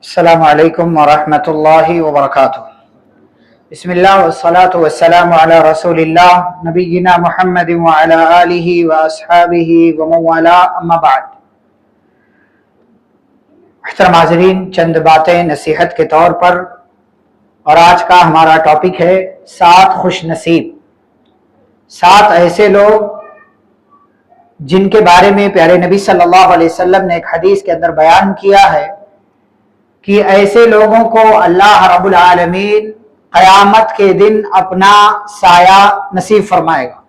السلام علیکم ورحمۃ اللہ وبرکاتہ۔ بسم اللہ والصلاة والسلام علی رسول اللہ نبینا محمد وعلی آلہ واصحابہ ومن والاہ، اما بعد۔ محترم حاضرین، چند باتیں نصیحت کے طور پر، اور آج کا ہمارا ٹاپک ہے 7 خوش نصیب۔ 7 ایسے لوگ جن کے بارے میں پیارے نبی صلی اللہ علیہ وسلم نے ایک حدیث کے اندر بیان کیا ہے کہ ایسے لوگوں کو اللہ رب العالمین قیامت کے دن اپنا سایہ نصیب فرمائے گا۔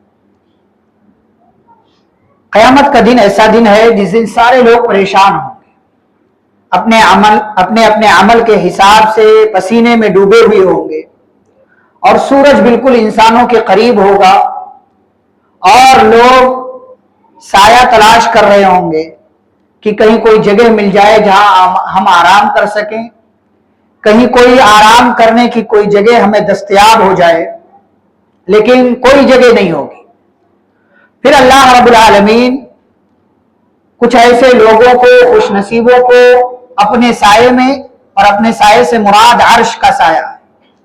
قیامت کا دن ایسا دن ہے جس دن سارے لوگ پریشان ہوں گے، اپنے عمل کے حساب سے پسینے میں ڈوبے ہوئے ہوں گے، اور سورج بالکل انسانوں کے قریب ہوگا، اور لوگ سایہ تلاش کر رہے ہوں گے کہ کہیں کوئی جگہ مل جائے جہاں ہم آرام کر سکیں، کہیں کوئی آرام کرنے کی کوئی جگہ ہمیں دستیاب ہو جائے، لیکن کوئی جگہ نہیں ہوگی۔ پھر اللہ رب العالمین کچھ ایسے لوگوں کو، خوش نصیبوں کو اپنے سائے میں، اور اپنے سائے سے مراد عرش کا سایہ ہے،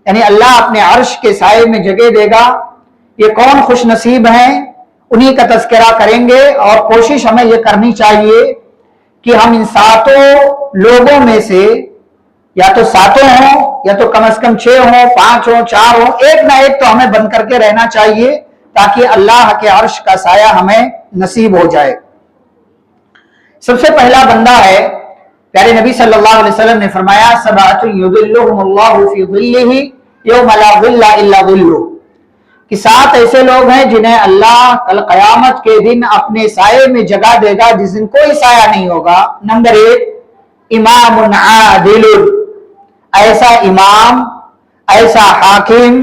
یعنی اللہ اپنے عرش کے سائے میں جگہ دے گا۔ یہ کون خوش نصیب ہیں، انہی کا تذکرہ کریں گے، اور کوشش ہمیں یہ کرنی چاہیے کہ ہم ان 7 لوگوں میں سے یا تو 7 ہوں، یا تو کم از کم 6 ہوں، 5 ہوں، 4 ہوں، ایک نہ ایک تو ہمیں بن کر کے رہنا چاہیے تاکہ اللہ کے عرش کا سایہ ہمیں نصیب ہو جائے۔ سب سے پہلا بندہ ہے، پیارے نبی صلی اللہ علیہ وسلم نے فرمایا سبعۃ یظلھم اللہ فی ظلہ یوم لا ظل الا ظلہ، کہ 7 ایسے لوگ ہیں جنہیں اللہ کل قیامت کے دن اپنے سائے میں جگہ دے گا جس دن کوئی سایہ نہیں ہوگا۔ نمبر 1، امام عادل، ایسا امام، ایسا حاکم،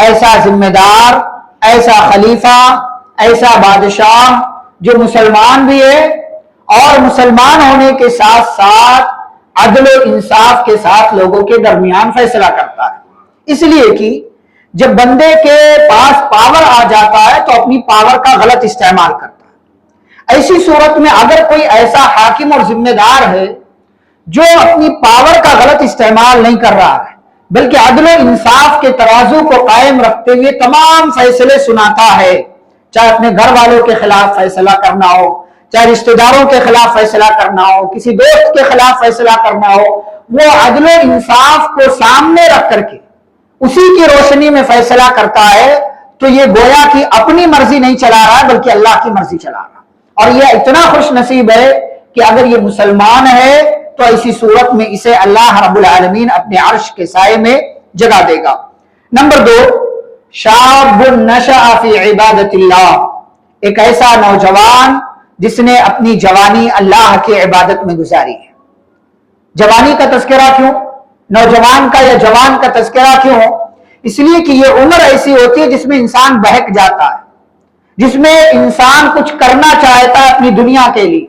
ایسا ذمہ دار، ایسا خلیفہ، ایسا بادشاہ جو مسلمان بھی ہے اور مسلمان ہونے کے ساتھ ساتھ عدل و انصاف کے ساتھ لوگوں کے درمیان فیصلہ کرتا ہے۔ اس لیے کہ جب بندے کے پاس پاور آ جاتا ہے تو اپنی پاور کا غلط استعمال کرتا ہے۔ ایسی صورت میں اگر کوئی ایسا حاکم اور ذمہ دار ہے جو اپنی پاور کا غلط استعمال نہیں کر رہا ہے بلکہ عدل و انصاف کے ترازو کو قائم رکھتے ہوئے تمام فیصلے سناتا ہے، چاہے اپنے گھر والوں کے خلاف فیصلہ کرنا ہو، چاہے رشتہ داروں کے خلاف فیصلہ کرنا ہو، کسی دوست کے خلاف فیصلہ کرنا ہو، وہ عدل و انصاف کو سامنے رکھ کر کے اسی کی روشنی میں فیصلہ کرتا ہے، تو یہ گویا کہ اپنی مرضی نہیں چلا رہا ہے بلکہ اللہ کی مرضی چلا رہا ہے۔ اور یہ اتنا خوش نصیب ہے کہ اگر یہ مسلمان ہے تو ایسی صورت میں اسے اللہ رب العالمین اپنے عرش کے سائے میں جگہ دے گا۔ نمبر 2، شاب نشأ فی عبادت اللہ، ایک ایسا نوجوان جس نے اپنی جوانی اللہ کی عبادت میں گزاری ہے۔ جوانی کا تذکرہ کیوں، نوجوان کا یا جوان کا تذکرہ کیوں؟ اس لیے کہ یہ عمر ایسی ہوتی ہے جس میں انسان بہک جاتا ہے، جس میں انسان کچھ کرنا چاہتا ہے اپنی دنیا کے لیے،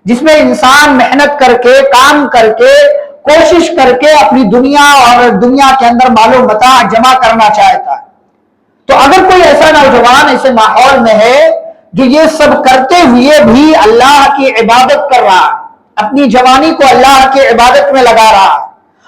جس میں انسان محنت کر کے، کام کر کے، کوشش کر کے اپنی دنیا اور دنیا کے اندر مال و متاع جمع کرنا چاہتا ہے۔ تو اگر کوئی ایسا نوجوان ایسے ماحول میں ہے جو یہ سب کرتے ہوئے بھی اللہ کی عبادت کر رہا ہے، اپنی جوانی کو اللہ کی عبادت میں لگا رہا ہے،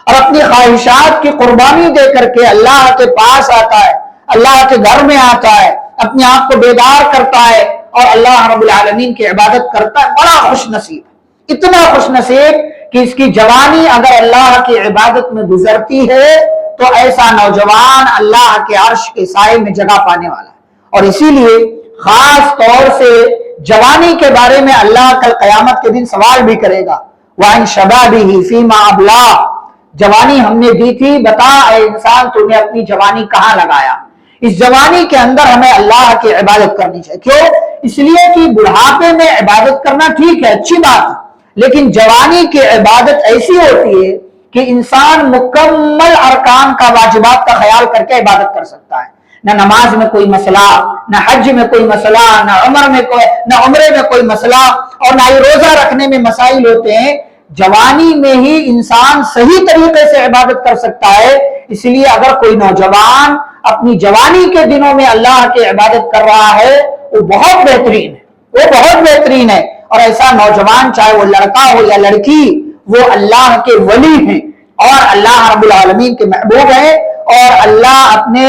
اور اپنی خواہشات کی قربانی دے کر کے اللہ کے پاس آتا ہے، اللہ کے گھر میں آتا ہے، اپنے آپ کو بیدار کرتا ہے اور اللہ رب العالمین کی عبادت کرتا ہے، بڑا خوش نصیب، اتنا خوش نصیب کہ اس کی جوانی اگر اللہ کی عبادت میں گزرتی ہے تو ایسا نوجوان اللہ کے عرش کے سائے میں جگہ پانے والا ہے۔ اور اسی لیے خاص طور سے جوانی کے بارے میں اللہ کل قیامت کے دن سوال بھی کرے گا، وَعَنْ شَبَابِهِ فِيمَا أَبْلَاهُ، جوانی ہم نے دی تھی، بتا اے انسان تو نے اپنی جوانی کہاں لگایا؟ اس جوانی کے اندر ہمیں اللہ کی عبادت کرنی چاہیے۔ کیوں؟ اس لیے کہ بڑھاپے میں عبادت کرنا ٹھیک ہے، اچھی بات ہے، لیکن جوانی کی عبادت ایسی ہوتی ہے کہ انسان مکمل ارکان کا، واجبات کا خیال کر کے عبادت کر سکتا ہے۔ نہ نماز میں کوئی مسئلہ، نہ حج میں کوئی مسئلہ، نہ عمرے میں کوئی مسئلہ، اور نہ ہی روزہ رکھنے میں مسائل ہوتے ہیں۔ جوانی میں ہی انسان صحیح طریقے سے عبادت کر سکتا ہے۔ اس لیے اگر کوئی نوجوان اپنی جوانی کے دنوں میں اللہ کی عبادت کر رہا ہے وہ بہت بہترین ہے، وہ بہت بہترین ہے۔ اور ایسا نوجوان چاہے وہ لڑکا ہو یا لڑکی، وہ اللہ کے ولی ہیں، اور اللہ رب العالمین کے محبوب ہیں، اور اللہ اپنے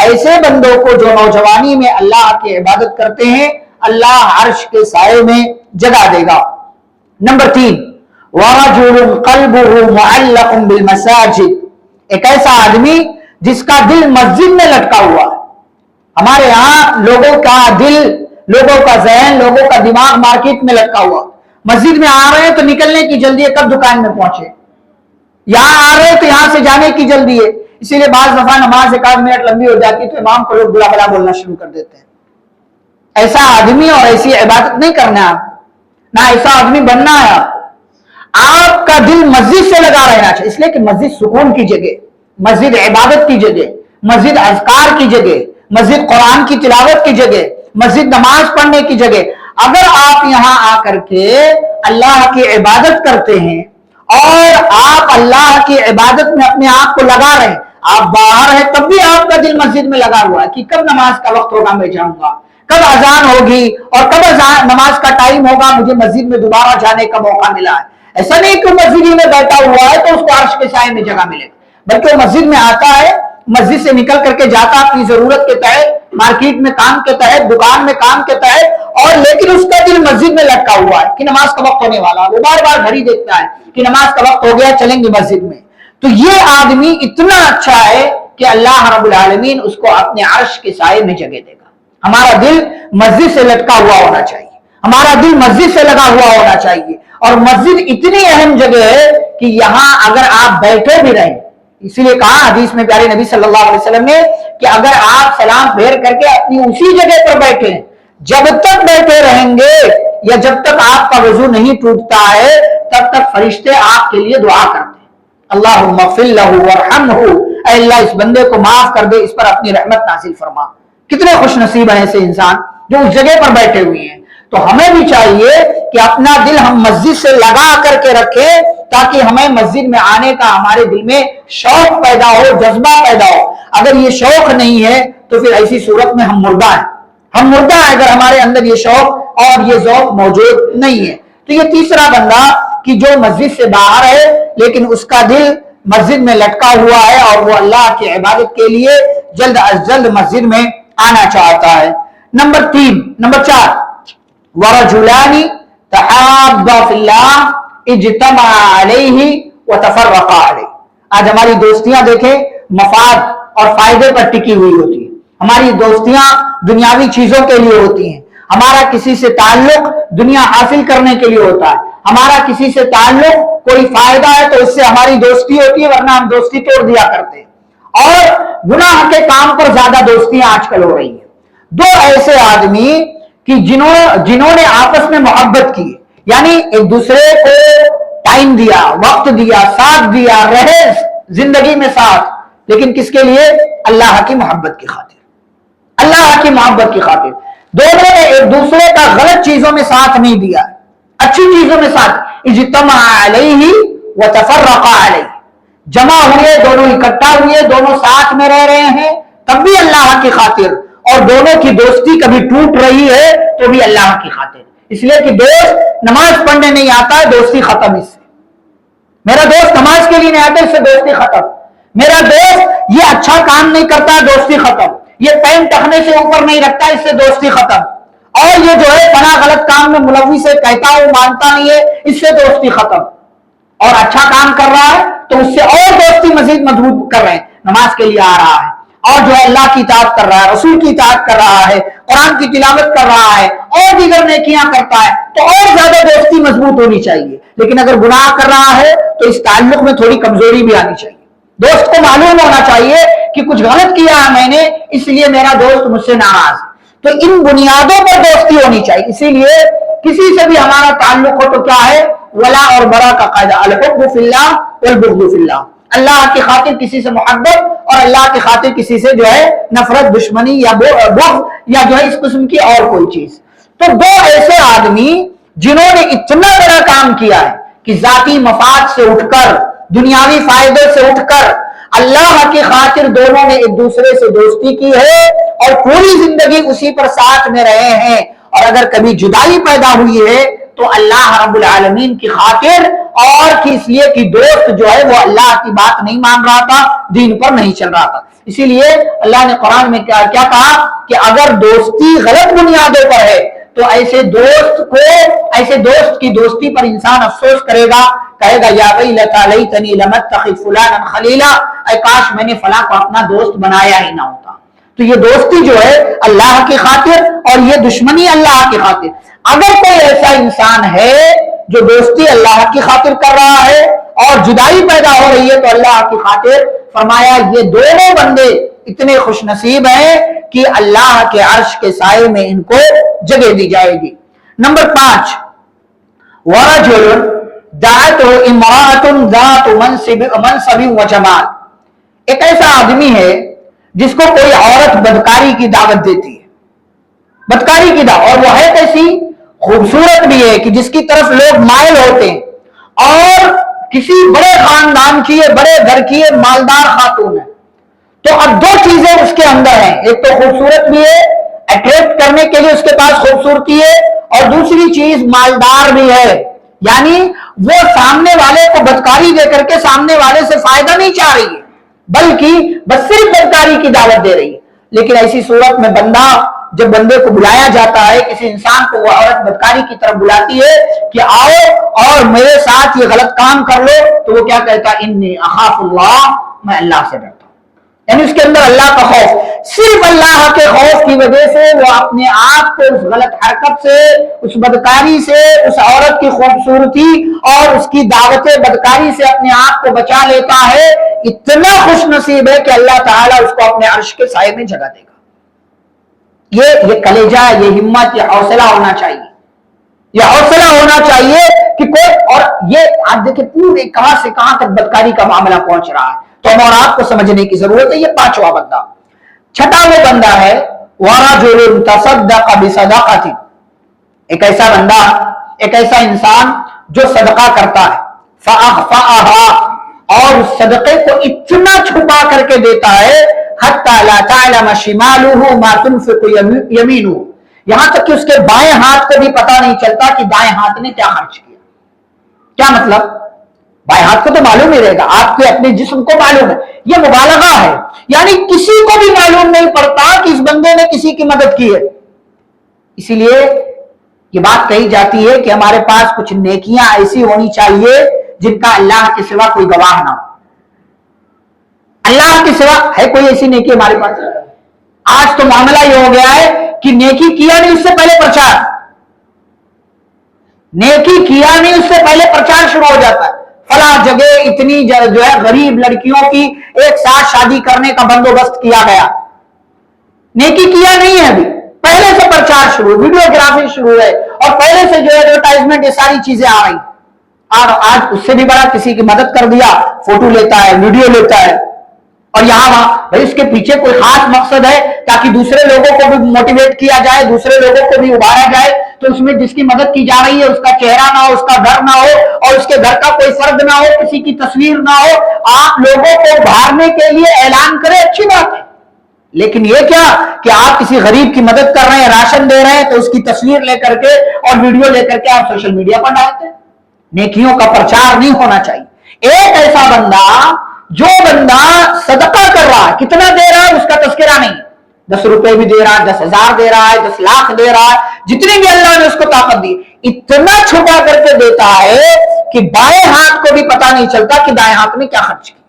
ایسے بندوں کو جو نوجوانی میں اللہ کی عبادت کرتے ہیں اللہ عرش کے سائے میں جگہ دے گا۔ نمبر 3، وَرَجُلٌ قَلْبُهُ مُعَلَّقٌ بِالْمَسَاجِدِ، ایک ایسا آدمی جس کا دل مسجد میں لٹکا ہوا ہے۔ ہمارے یہاں لوگوں کا دل، لوگوں کا ذہن، لوگوں کا دماغ مارکیٹ میں لٹکا ہوا، مسجد میں آ رہے ہیں تو نکلنے کی جلدی ہے، کب دکان میں پہنچے، یہاں آ رہے ہیں تو یہاں سے جانے کی جلدی ہے، اسی لیے بعض دفعہ نماز 1 منٹ لمبی ہو جاتی تو امام کو لوگ بلا بلا بولنا شروع کر دیتے ہیں۔ ایسا آدمی اور ایسی عبادت نہیں کرنا ہے آپ کو، نہ ایسا آدمی بننا ہے آپ کو۔ آپ کا دل مسجد سے لگا رہنا چاہیے، اس لیے کہ مسجد سکون کی جگہ، مسجد عبادت کی جگہ، مسجد اذکار کی جگہ، مسجد قرآن کی تلاوت کی جگہ، مسجد نماز پڑھنے کی جگہ۔ اگر آپ یہاں آ کر کے اللہ کی عبادت کرتے ہیں اور آپ اللہ کی عبادت میں اپنے آپ کو لگا رہے ہیں، آپ باہر ہیں تب بھی آپ کا دل مسجد میں لگا ہوا ہے کہ کب نماز کا وقت ہوگا میں جاؤں گا، کب اذان ہوگی اور کب نماز کا ٹائم ہوگا، مجھے مسجد میں دوبارہ جانے کا موقع ملا ہے۔ ایسا نہیں کہ مسجد ہی میں بیٹھا ہوا ہے تو اس کو عرش کے سائے میں جگہ ملے گا، بلکہ وہ مسجد میں آتا ہے، مسجد سے نکل کر کے جاتا اپنی ضرورت کے تحت، مارکیٹ میں کام کے تحت، دکان میں کام کے تحت، اور لیکن اس کا دل مسجد میں لٹکا ہوا ہے کہ نماز کا وقت ہونے والا، وہ بار بار گھڑی دیکھتا ہے کہ نماز کا وقت ہو گیا، چلیں گے مسجد میں۔ تو یہ آدمی اتنا اچھا ہے کہ اللہ رب العالمین اس کو اپنے عرش کے سائے میں جگہ دے گا۔ ہمارا دل مسجد سے لٹکا ہوا ہونا چاہیے، ہمارا دل مسجد سے لگا ہوا ہونا چاہیے، اور مسجد اتنی اہم جگہ ہے کہ یہاں اگر آپ بیٹھے بھی رہیں، اسی لیے کہا حدیث میں پیارے نبی صلی اللہ علیہ وسلم نے کہ اگر آپ سلام پھیر کر کے اپنی اسی جگہ پر بیٹھے، جب تک بیٹھے رہیں گے یا جب تک آپ کا وضو نہیں ٹوٹتا ہے تب تک فرشتے آپ کے لیے دعا کرتے ہیں، اللہم اغفر لہ وارحمہ، اے اللہ اس بندے کو معاف کر دے، اس پر اپنی رحمت نازل فرما۔ کتنے خوش نصیب ہیں ایسے انسان جو اس جگہ پر بیٹھے ہوئے ہیں۔ تو ہمیں بھی چاہیے کہ اپنا دل ہم مسجد سے لگا کر کے رکھیں تاکہ ہمیں مسجد میں آنے کا ہمارے دل میں شوق پیدا ہو، جذبہ پیدا ہو۔ اگر یہ شوق نہیں ہے تو پھر ایسی صورت میں ہم مردہ ہیں، ہم مردہ ہیں اگر ہمارے اندر یہ شوق اور یہ ذوق موجود نہیں ہے۔ تو یہ تیسرا بندہ کہ جو مسجد سے باہر ہے لیکن اس کا دل مسجد میں لٹکا ہوا ہے اور وہ اللہ کی عبادت کے لیے جلد از جلد مسجد میں آنا چاہتا ہے۔ نمبر 4، وَرَجُلَانِ تَحَابَّا فِي اللَّهِ اجْتَمَعَا عَلَيْهِ وَتَفَرَّقَا عَلَيْهِ۔ آج ہماری دوستیاں دیکھیں مفاد اور فائدے پر ٹکی ہوئی ہوتی ہیں، ہماری دوستیاں دنیاوی چیزوں کے لیے ہوتی ہیں، ہمارا کسی سے تعلق دنیا حاصل کرنے کے لیے ہوتا ہے، ہمارا کسی سے تعلق کوئی فائدہ ہے تو اس سے ہماری دوستی ہوتی ہے، ورنہ ہم دوستی توڑ دیا کرتے ہیں۔ اور گناہ کے کام پر زیادہ دوستیاں آج کل ہو رہی ہیں۔ دو ایسے آدمی کہ جنہوں نے آپس میں محبت کی، یعنی ایک دوسرے کو ٹائم دیا، وقت دیا، ساتھ دیا، رہے زندگی میں ساتھ، لیکن کس کے لیے؟ اللہ کی محبت کی خاطر، اللہ کی محبت کی خاطر۔ دونوں نے ایک دوسرے کا غلط چیزوں میں ساتھ نہیں دیا، اچھی چیزوں میں ساتھ۔ اجتمع علیہ وتفرق علیہ، جمع ہوئے، دونوں اکٹھا ہوئے، دونوں ساتھ میں رہ رہے ہیں تب بھی اللہ کی خاطر، اور دونوں کی دوستی کبھی ٹوٹ رہی ہے تو بھی اللہ کی خاطر۔ اس لیے کہ دوست نماز پڑھنے نہیں آتا ہے، دوستی ختم اس سے۔ میرا دوست نماز کے لیے نہیں آتا، اس سے دوستی ختم۔ میرا دوست یہ اچھا کام نہیں کرتا، دوستی ختم۔ یہ پین ٹکنے سے اوپر نہیں رکھتا، اس سے دوستی ختم۔ اور یہ جو ہے فلاں غلط کام میں ملوث ہے، کہتا ہوں مانتا نہیں ہے، اس سے دوستی ختم۔ اور اچھا کام کر رہا ہے تو اس سے اور دوستی مزید مضبوط کر رہے ہیں، نماز کے لیے آ رہا ہے اور جو ہے اللہ کی اطاعت کر رہا ہے، رسول کی اطاعت کر رہا ہے، قرآن کی تلاوت کر رہا ہے اور دیگر نیکیاں کرتا ہے، تو اور زیادہ دوستی مضبوط ہونی چاہیے۔ لیکن اگر گناہ کر رہا ہے تو اس تعلق میں تھوڑی کمزوری بھی آنی چاہیے۔ دوست کو معلوم ہونا چاہیے کہ کچھ غلط کیا ہے میں نے، اس لیے میرا دوست مجھ سے ناراض ہے۔ تو ان بنیادوں پر دوستی ہونی چاہیے۔ اسی لیے کسی سے بھی ہمارا تعلق ہو تو کیا ہے؟ ولا اور برا کا قاعدہ، الحب فی اللہ والبغض فی اللہ۔ اللہ کی خاطر کسی سے محبت اور اللہ کی خاطر کسی سے جو ہے نفرت، دشمنی یا بغض یا جو ہے اس قسم کی اور کوئی چیز۔ تو دو ایسے آدمی جنہوں نے اتنا بڑا کام کیا ہے کہ ذاتی مفاد سے اٹھ کر، دنیاوی فائدے سے اٹھ کر اللہ کی خاطر دونوں نے ایک دوسرے سے دوستی کی ہے اور پوری زندگی اسی پر ساتھ میں رہے ہیں، اور اگر کبھی جدائی پیدا ہوئی ہے تو اللہ رب العالمین کی خاطر، اور اس لیے کہ دوست جو ہے وہ اللہ کی بات نہیں مان رہا تھا، دین پر نہیں چل رہا تھا۔ اسی لیے اللہ نے قرآن میں کیا کہا کہ اگر دوستی غلط بنیادوں پر ہے تو ایسے دوست کی دوستی پر انسان افسوس کرے گا، کہے گا یا ویلتی لیتنی لم اتخذ فلانا خلیلا، اے کاش میں نے فلاں کو اپنا دوست بنایا ہی نہ ہوتا۔ تو یہ دوستی جو ہے اللہ کی خاطر اور یہ دشمنی اللہ کی خاطر۔ اگر کوئی ایسا انسان ہے جو دوستی اللہ کی خاطر کر رہا ہے اور جدائی پیدا ہو رہی ہے تو اللہ کی خاطر، فرمایا یہ دونوں بندے اتنے خوش نصیب ہیں کہ اللہ کے عرش کے سائے میں ان کو جگہ دی جائے گی۔ نمبر 5، ورجل دعته امرأة ذات منصب و جمال، ایک ایسا آدمی ہے جس کو کوئی عورت بدکاری کی دعوت دیتی ہے، بدکاری کی دعوت، اور وہ ہے کیسی؟ خوبصورت بھی ہے کہ جس کی طرف لوگ مائل ہوتے ہیں، اور کسی بڑے خاندان کی ہے، بڑے گھر کی ہے، مالدار خاتون ہے۔ تو اب دو چیزیں اس کے اندر ہیں، ایک تو خوبصورت بھی ہے، اٹریکٹ کرنے کے لیے اس کے پاس خوبصورتی ہے، اور دوسری چیز مالدار بھی ہے، یعنی وہ سامنے والے کو بدکاری دے کر کے سامنے والے سے فائدہ نہیں چاہ رہی ہے، بلکہ بس صرف بدکاری کی دعوت دے رہی ہے۔ لیکن ایسی صورت میں جب بندے کو بلایا جاتا ہے، کسی انسان کو وہ عورت بدکاری کی طرف بلاتی ہے کہ آؤ اور میرے ساتھ یہ غلط کام کر لو، تو وہ کیا کہتا ہے؟ انی اخاف اللہ، میں اللہ سے ڈرتا ہوں۔ یعنی اس کے اندر اللہ کا خوف، صرف اللہ کے خوف کی وجہ سے وہ اپنے آپ کو اس غلط حرکت سے، اس بدکاری سے، اس عورت کی خوبصورتی اور اس کی دعوت بدکاری سے اپنے آپ کو بچا لیتا ہے۔ اتنا خوش نصیب ہے کہ اللہ تعالیٰ اس کو اپنے عرش کے سائے میں جگہ دے گا۔ یہ کلیجہ، یہ ہمت، یہ حوصلہ ہونا چاہیے، یہ حوصلہ ہونا چاہیے کہ کوئی، اور یہ آپ دیکھیں پورے کہاں سے کہاں تک بدکاری کا معاملہ پہنچ رہا ہے، تو ہم اور آپ کو سمجھنے کی ضرورت ہے۔ یہ 5واں بندہ، 6واں وہ بندہ ہے وَرَجُلٌ تَصَدَّقَ بِصَدَقَةٍ، ایک ایسا بندہ، ایک ایسا انسان جو صدقہ کرتا ہے، فَأَخْفَأَهَا، اور اس صدقے کو اتنا چھپا کر کے دیتا ہے، حَتَّى لَا تَعْلَمَ شِمَالُهُ مَا تُنْفِقُ يَمِينُهُ، یہاں تک کہ اس کے بائیں ہاتھ کو بھی پتہ نہیں چلتا کہ دائیں ہاتھ نے کیا خرچ کیا۔ کیا مطلب؟ بائیں ہاتھ کو تو معلوم ہی رہے گا، آپ کے اپنے جسم کو معلوم ہے، یہ مبالغہ ہے، یعنی کسی کو بھی معلوم نہیں پڑتا کہ اس بندے نے کسی کی مدد کی ہے۔ اسی لیے یہ بات کہی جاتی ہے کہ ہمارے پاس کچھ نیکیاں ایسی ہونی چاہیے جن کا اللہ کے سوا کوئی گواہ نہ ہو۔ اللہ کے سوا ہے کوئی ایسی نیکی ہمارے پاس؟ آج تو معاملہ یہ ہو گیا ہے کہ نیکی کیا نہیں اس سے پہلے پرچار، نیکی کیا نہیں اس سے پہلے پرچار شروع ہو جاتا ہے، فلاں جگہ اتنی جو ہے غریب لڑکیوں کی ایک ساتھ شادی کرنے کا بندوبست کیا گیا، نیکی کیا نہیں ہے ابھی، پہلے سے پرچار شروع، ویڈیوگرافی شروع ہے، اور پہلے سے جو ہے ایڈورٹائزمنٹ، یہ ساری چیزیں آ رہی، اور آج اس سے بھی بڑا کسی کی مدد کر دیا، فوٹو لیتا ہے، ویڈیو لیتا ہے، اور یہاں وہاں، بھائی اس کے پیچھے کوئی خاص مقصد ہے تاکہ دوسرے لوگوں کو بھی موٹیویٹ کیا جائے، دوسرے لوگوں کو بھی ابھارا جائے، تو اس میں جس کی مدد کی جا رہی ہے اس کا چہرہ نہ ہو، اس کا گھر نہ ہو، اور اس کے گھر کا کوئی فرد نہ ہو، کسی کی تصویر نہ ہو، آپ لوگوں کو ابھارنے کے لیے اعلان کریں، اچھی بات ہے، لیکن یہ کیا کہ آپ کسی غریب کی مدد کر رہے ہیں، راشن دے رہے ہیں، تو اس کی تصویر لے کر کے اور ویڈیو لے کر کے آپ سوشل میڈیا پر ڈالتے ہیں۔ نیکیوں کا پرچار نہیں ہونا چاہیے۔ ایک ایسا بندہ جو بندہ صدقہ کر رہا ہے، کتنا دے رہا ہے اس کا تذکرہ نہیں، 10 روپے بھی دے رہا ہے، 10,000 دے رہا ہے، 10 لاکھ دے رہا ہے، جتنی بھی اللہ نے اس کو طاقت دی، اتنا چھپا کر کے دیتا ہے کہ بائیں ہاتھ کو بھی پتا نہیں چلتا کہ دائیں ہاتھ میں کیا خرچ کیا۔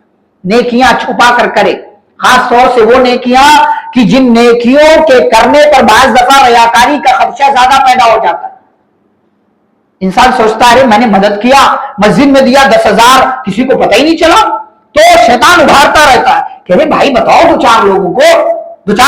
نیکیاں چھپا کر کرے، خاص طور سے وہ نیکیاں کہ جن نیکیوں کے کرنے پر بعض دفعہ ریاکاری کا خدشہ زیادہ پیدا ہو جاتا ہے۔ انسان سوچتا ہے میں نے مدد کیا، مسجد میں دیا 10,000، کسی کو پتہ ہی نہیں چلا، تو شیطان ابھارتا رہتا ہے کہ ارے بھائی بتاؤ دو چار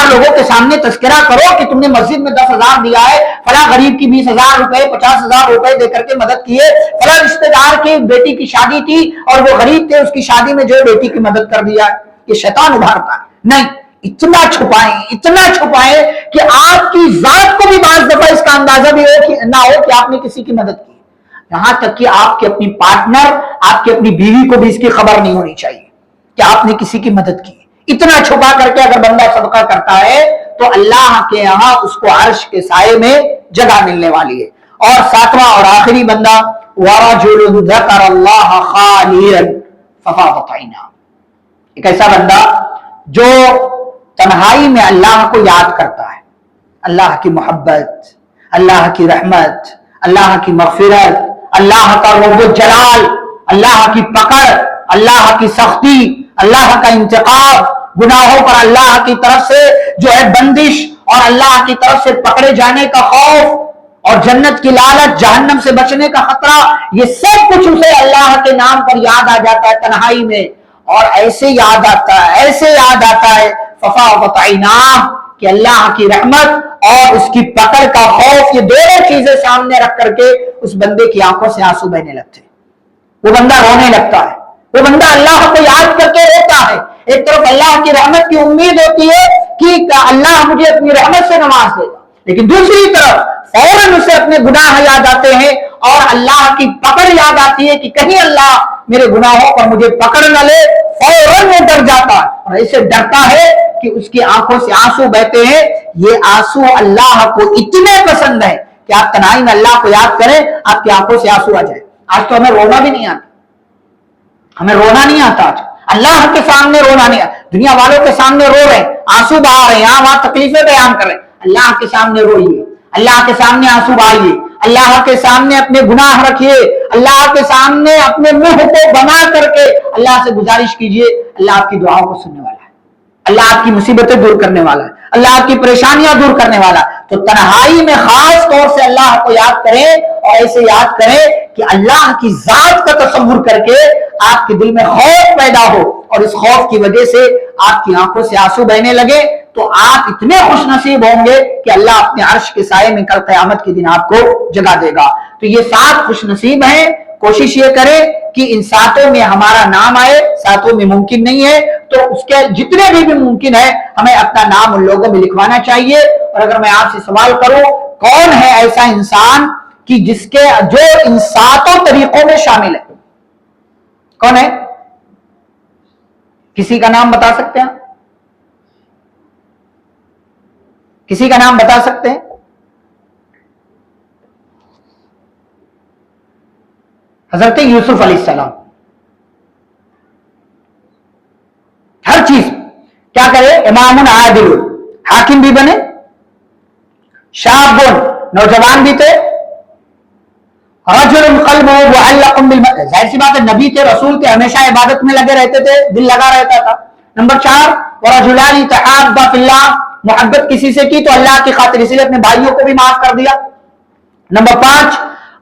لوگوں کے سامنے تذکرہ کرو کہ تم نے مسجد میں 10,000 دیا ہے، فلاں غریب کی 20,000 روپے 50,000 روپے دے کر کے مدد کیے، فلاں رشتہ دار کی بیٹی کی شادی تھی اور وہ غریب تھے، اس کی شادی میں جو بیٹی کی مدد کر دیا۔ یہ شیطان ابھارتا ہے، نہیں، اتنا چھپائیں کہ آپ کی ذات کو بھی بعض دفعہ اس کا اندازہ بھی نہ ہو کہ آپ نے کسی کی مدد کی، یہاں تک کہ آپ کے اپنی پارٹنر، آپ کی اپنی بیوی کو بھی اس کی خبر نہیں ہونی چاہیے کہ آپ نے کسی کی مدد کی۔ اتنا چھپا کر کے اگر بندہ صدقہ کرتا ہے تو اللہ کے یہاں اس کو عرش کے سائے میں جگہ ملنے والی ہے۔ اور ساتواں اور آخری بندہ وَرَجُلٌ ذَكَرَ اللَّهَ خَالِيًا فَفَاضَتْ عَيْنَاهُ، ایک ایسا بندہ جو تنہائی میں اللہ کو یاد کرتا ہے، اللہ کی محبت، اللہ کی رحمت، اللہ کی مغفرت، اللہ کا رب الجلال، اللہ کی پکڑ، اللہ کی سختی، اللہ کا انتقام، گناہوں پر اللہ کی طرف سے جو ہے بندش اور اللہ کی طرف سے پکڑے جانے کا خوف اور جنت کی لالچ، جہنم سے بچنے کا خطرہ، یہ سب کچھ اسے اللہ کے نام پر یاد آ جاتا ہے تنہائی میں، اور ایسے یاد آتا ہے، ایسے یاد آتا ہے ففاضت عیناہ، کہ اللہ کی رحمت اور اس کی پکڑ کا خوف، یہ دونوں چیزیں سامنے رکھ کر کے اس بندے کی آنکھوں سے آنسو بہنے لگتے ہیں، وہ بندہ رونے لگتا ہے، وہ بندہ اللہ کو یاد کر کے روتا ہے۔ ایک طرف اللہ کی رحمت کی امید ہوتی ہے کہ اللہ مجھے اپنی رحمت سے نواز دے گا، لیکن دوسری طرف فوراً اسے اپنے گناہ یاد آتے ہیں اور اللہ کی پکڑ یاد آتی ہے کہ کہیں اللہ میرے گناہوں پر مجھے پکڑ نہ لے، فوراً وہ ڈر جاتا ہے اور ایسے ڈرتا ہے کہ اس کی آنکھوں سے آنسو بہتے ہیں۔ یہ آنسو اللہ کو اتنے پسند ہے کہ آپ تنہائی میں اللہ کو یاد کریں، آپ کی آنکھوں سے آنسو آ جائے۔ آج تو ہمیں رونا بھی نہیں آتا، ہمیں رونا نہیں آتا، آج اللہ کے سامنے رونا نہیں آتا، دنیا والوں کے سامنے رو رہے ہیں، آنسو بہا رہے ہیں، یہاں وہاں تکلیفیں بیان کر رہے ہیں، اللہ کے سامنے روئیے، اللہ کے سامنے آنسو بہائیے، اللہ کے سامنے اپنے گناہ رکھیے، اللہ کے سامنے اپنے منہ کو بنا کر کے اللہ سے گزارش کیجئے، اللہ آپ کی دعاؤں کو سننے والا ہے، اللہ آپ کی مصیبتیں دور کرنے والا ہے، اللہ آپ کی پریشانیاں دور کرنے والا ہے۔ تو تنہائی میں خاص طور سے اللہ کو یاد کریں اور ایسے یاد کریں کہ اللہ کی ذات کا تصور کر کے آپ کے دل میں خوف پیدا ہو، اور اس خوف کی وجہ سے آپ کی آنکھوں سے آنسو بہنے لگے، تو آپ اتنے خوش نصیب ہوں گے کہ اللہ اپنے عرش کے سائے میں کل قیامت کے دن آپ کو جگا دے گا۔ تو یہ 7 خوش نصیب ہیں، کوشش یہ کریں کہ ان 7 میں ہمارا نام آئے، 7 میں ممکن نہیں ہے تو اس کے جتنے بھی ممکن ہے ہمیں اپنا نام ان لوگوں میں لکھوانا چاہیے۔ اور اگر میں آپ سے سوال کروں کون ہے ایسا انسان کہ جو ان 7 طریقوں میں شامل ہے، کون ہے؟ کسی کا نام بتا سکتے ہیں؟ کسی کا نام بتا سکتے ہیں؟ حضرت یوسف علیہ السلام ہر چیز کیا کرے، امام عادل، حاکم بھی بنے، شاب نوجوان بھی تھے، رجل قلبہ معلق بالمسجد، ظاہر سی بات ہے نبی تھے، رسول تھے، ہمیشہ عبادت میں لگے رہتے تھے، دل لگا رہتا تھا۔ نمبر 4 ورجلان تحابا فی اللہ، محبت کسی سے کی تو اللہ کی خاطر، اس لیے اپنے بھائیوں کو بھی معاف کر دیا۔ نمبر 5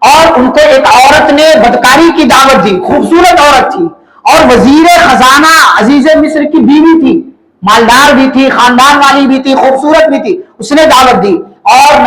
اور ان کو ایک عورت نے بدکاری کی دعوت دی، خوبصورت عورت تھی اور وزیر خزانہ عزیز مصر کی بیوی تھی، مالدار بھی تھی، خاندان والی بھی تھی، خوبصورت بھی تھی، اس نے دعوت دی۔ اور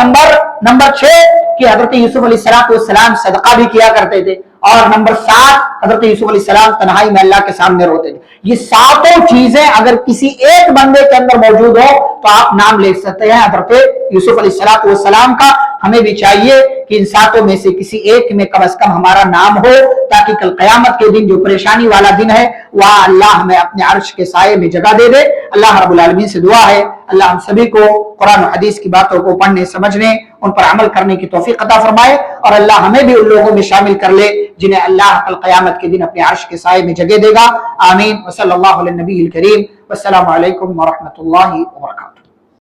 نمبر 6 کہ حضرت یوسف علیہ السلام صدقہ بھی کیا کرتے تھے، اور نمبر 7 حضرت یوسف علیہ السلام تنہائی میں اللہ کے سامنے روتے تھے۔ یہ 7 چیزیں اگر کسی ایک بندے کے اندر موجود ہو تو آپ نام لے سکتے ہیں حضرت یوسف علیہ السلام کا۔ ہمیں بھی چاہیے کہ ان 7 میں سے کسی ایک میں کم از کم ہمارا نام ہو، تاکہ کل قیامت کے دن جو پریشانی والا دن ہے وہاں اللہ ہمیں اپنے عرش کے سائے میں جگہ دے دے۔ اللہ رب العالمین سے دعا ہے اللہ ہم سبھی کو قرآن و حدیث کی باتوں کو پڑھنے، سمجھنے، ان پر عمل کرنے کی توفیق عطا فرمائے، اور اللہ ہمیں بھی ان لوگوں میں شامل کر لے جنہیں اللہ کل قیامت کے دن اپنے عرش کے سائے میں جگہ دے گا۔ آمین۔ وصلی اللہ علی النبی الکریم، والسلام علیکم ورحمۃ اللہ وبرکاتہ۔